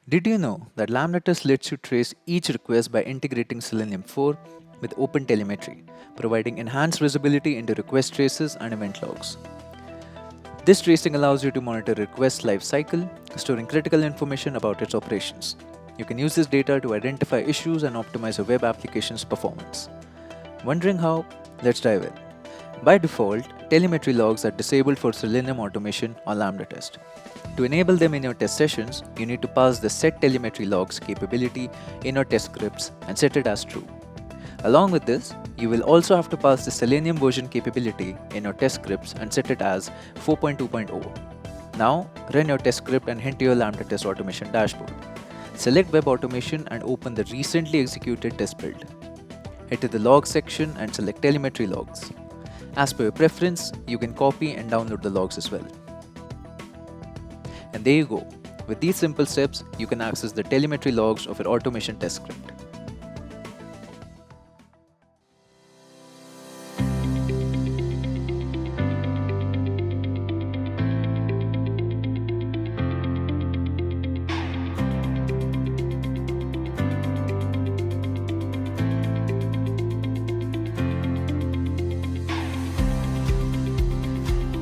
Did you know that Lambda test lets you trace each request by integrating Selenium 4 with OpenTelemetry, providing enhanced visibility into request traces and event logs? This tracing allows you to monitor request lifecycle, storing critical information about its operations. You can use this data to identify issues and optimize your web application's performance. Wondering how? Let's dive in. By default, telemetry logs are disabled for Selenium automation or Lambda test. To enable them in your test sessions, you need to pass the set telemetry logs capability in your test scripts and set it as true. Along with this, you will also have to pass the Selenium version capability in your test scripts and set it as 4.2.0. Now, run your test script and head to your Lambda test automation dashboard. Select Web Automation and open the recently executed test build. Head to the Logs section and select Telemetry Logs. As per your preference, you can copy and download the logs as well. And there you go. With these simple steps, you can access the telemetry logs of your automation test script.